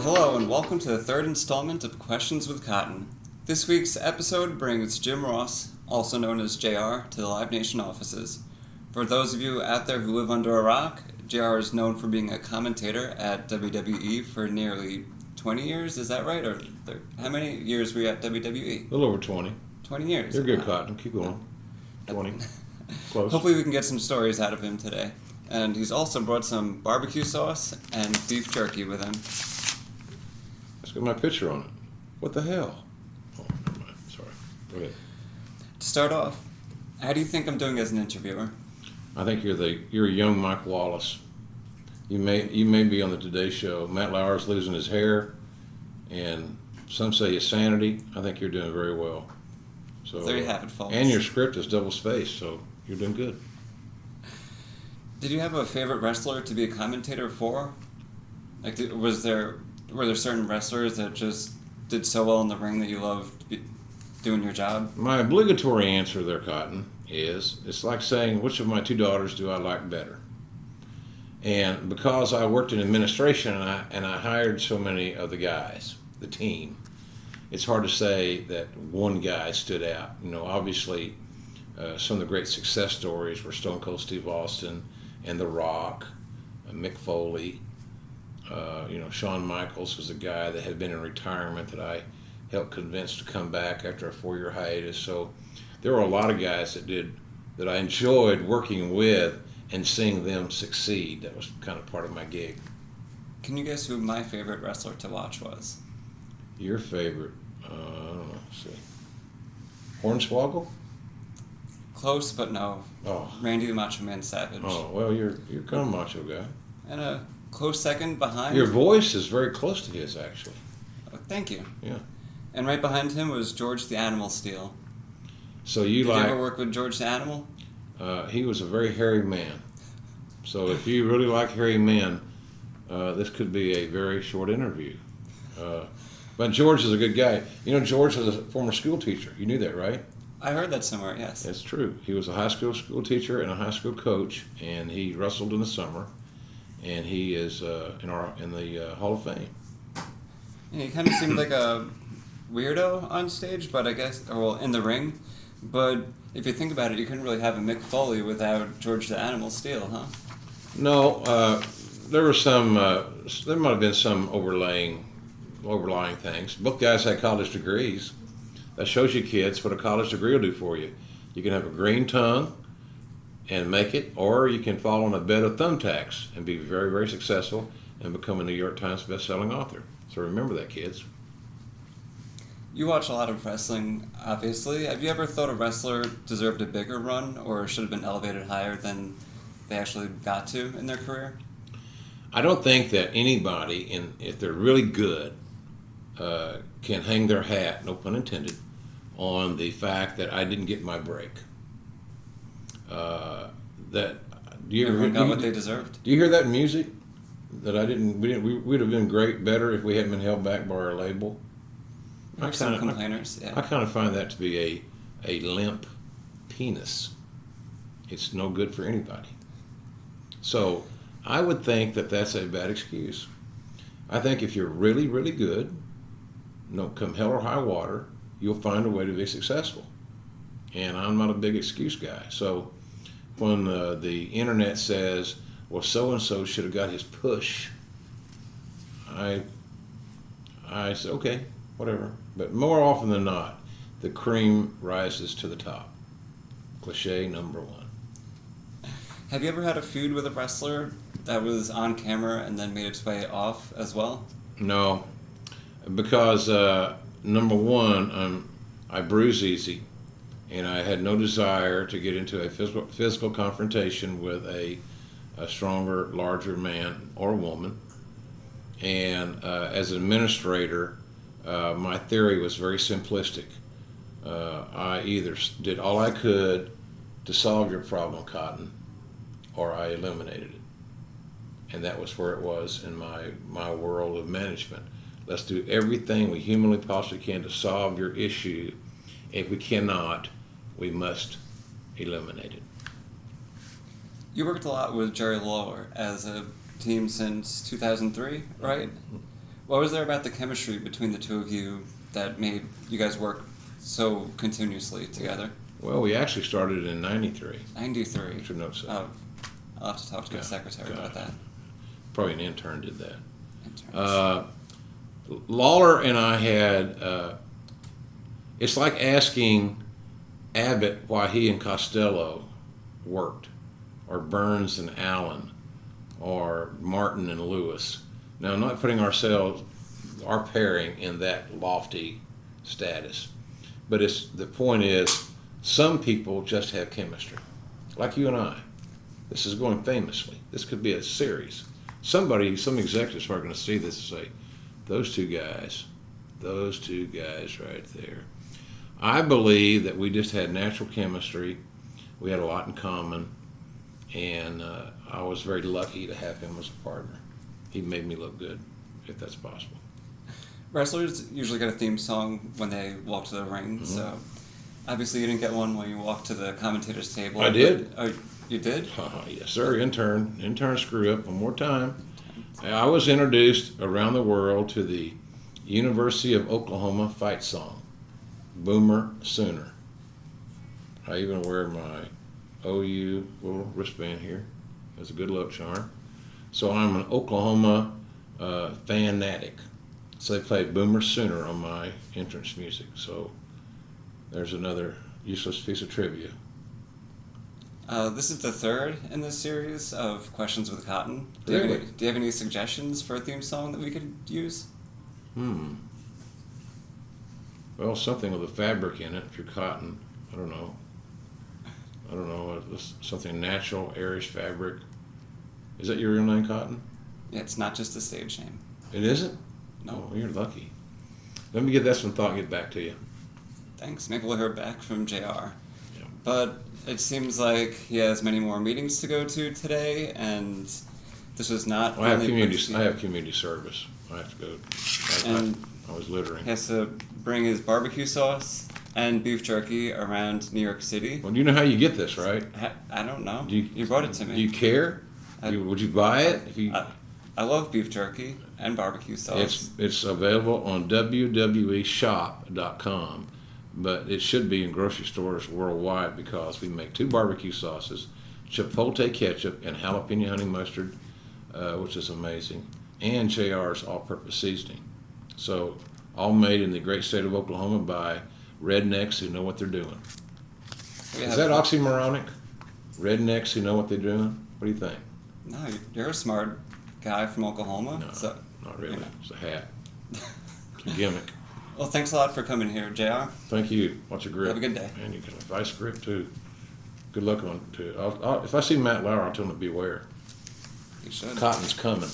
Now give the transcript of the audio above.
Hello and welcome to the third installment of Questions with Cotton. This week's episode brings Jim Ross, also known as JR, to the Live Nation offices. For those of you out there who live under a rock, JR is known for being a commentator at WWE for nearly 20 years, is that right? Or how many years were you at WWE? A little over 20. 20 years. You're good, Cotton. Keep going. 20. Close. Hopefully we can get some stories out of him today. And he's also brought some barbecue sauce and beef jerky with him. It's got my picture on it. What the hell? Oh, never mind. Sorry. Go ahead. To start off, how do you think I'm doing as an interviewer? I think you're a young Mike Wallace. You may be on the Today Show. Matt Lauer's losing his hair, and some say his sanity. I think you're doing very well. So there you have it, folks. And your script is double spaced, so you're doing good. Did you have a favorite wrestler to be a commentator for? Like, were there certain wrestlers that just did so well in the ring that you loved doing your job? My obligatory answer there, Cotton, is it's like saying, which of my two daughters do I like better? And because I worked in administration and I hired so many of the guys, the team, it's hard to say that one guy stood out. You know, obviously, some of the great success stories were Stone Cold Steve Austin and The Rock, Mick Foley. Shawn Michaels was a guy that had been in retirement that I helped convince to come back after a 4-year hiatus. So there were a lot of guys that I enjoyed working with and seeing them succeed. That was kind of part of my gig. Can you guess who my favorite wrestler to watch was? Your favorite? I don't know. Let's see. Hornswoggle? Close, but no. Oh. Randy the Macho Man Savage. Oh, well, you're kind of macho guy. And a close second behind. Your voice is very close to his, actually. Oh, thank you. Yeah. And right behind him was George the Animal Steele. So Did you ever work with George the Animal? He was a very hairy man. So if you really like hairy men, this could be a very short interview. But George is a good guy. You know, George was a former school teacher. You knew that, right? I heard that somewhere, yes. That's true. He was a high school teacher and a high school coach, and he wrestled in the summer, and he is in the Hall of Fame. Yeah, he kind of seemed like a weirdo on stage, but I guess, in the ring. But if you think about it, you couldn't really have a Mick Foley without George the Animal Steele, huh? No, there were some. There might have been some overlying things. Both guys had college degrees. That shows you, kids, what a college degree will do for you. You can have a green tongue and make it, or you can fall on a bed of thumbtacks and be very, very successful and become a New York Times best-selling author. So remember that, kids. You watch a lot of wrestling, obviously. Have you ever thought a wrestler deserved a bigger run or should have been elevated higher than they actually got to in their career? I don't think that anybody, if they're really good, can hang their hat, no pun intended, on the fact that I didn't get my break. Everyone got what they deserved. Do you hear that music? That I didn't. We'd have been better if we hadn't been held back by our label. Some complainers. Yeah. I kind of find that to be a limp penis. It's no good for anybody. So I would think that that's a bad excuse. I think if you're really, really good, come hell or high water, you'll find a way to be successful. And I'm not a big excuse guy. So when the internet says, well, so-and-so should have got his push, I say, okay, whatever. But more often than not, the cream rises to the top. Cliche number one. Have you ever had a feud with a wrestler that was on camera and then made its way off as well? No, because number one, I bruise easy, and I had no desire to get into a physical confrontation with a stronger, larger man or woman. And as an administrator, my theory was very simplistic. I either did all I could to solve your problem, Cotton, or I eliminated it. And that was where it was in my world of management. Let's do everything we humanly possibly can to solve your issue. If we cannot, we must eliminate it. You worked a lot with Jerry Lawler as a team since 2003, right? What was there about the chemistry between the two of you that made you guys work so continuously together? Well, we actually started in '93. 93. Which notes Oh, I'll have to talk to my secretary about that. Probably an intern did that. Interns. Lawler and I had, it's like asking Abbott why he and Costello worked, or Burns and Allen, or Martin and Lewis. Now, I'm not putting our pairing in that lofty status, but the point is, some people just have chemistry, like you and I. This is going famously. This could be a series. Some executives are going to see this and say, those two guys right there. I believe that we just had natural chemistry. We had a lot in common, and I was very lucky to have him as a partner. He made me look good, if that's possible. Wrestlers usually get a theme song when they walk to the ring, so obviously you didn't get one when you walked to the commentator's table. I did. Oh, you did? Yes, sir. Intern screw up one more time. I was introduced around the world to the University of Oklahoma fight song, Boomer Sooner. I even wear my OU little wristband here as a good luck charm. So I'm an Oklahoma fanatic. So they played Boomer Sooner on my entrance music. So there's another useless piece of trivia. This is the third in this series of Questions with Cotton. Do Really? you have any suggestions for a theme song that we could use? Well, something with a fabric in it, if you're cotton. I don't know. Something natural, airish fabric. Is that your real name, Cotton? Yeah, it's not just a stage name. It isn't? No. Oh, you're lucky. Let me get that some thought and get back to you. Thanks. Maybe we'll hear back from JR. Yeah. But it seems like he has many more meetings to go to today, and this was not. I have only community service. I have to go. And I was littering. he has to bring his barbecue sauce and beef jerky around New York City. Well, you know how you get this, right? I don't know. Do you brought it to me. Do you care? Would you buy it? I love beef jerky and barbecue sauce. It's available on www.shop.com, but it should be in grocery stores worldwide because we make 2 barbecue sauces, chipotle ketchup and jalapeno honey mustard, which is amazing, and JR's all-purpose seasoning. So all made in the great state of Oklahoma by rednecks who know what they're doing. Is that oxymoronic? Rednecks who know what they're doing? What do you think? No, you're a smart guy from Oklahoma. No, so, not really. You know. It's a hat. It's a gimmick. Well, thanks a lot for coming here, JR. Thank you. Watch your grip. Have a good day. And you got a vice grip, too. Good luck on it, too. If I see Matt Lauer, I'll tell him to beware. You should. Cotton's coming.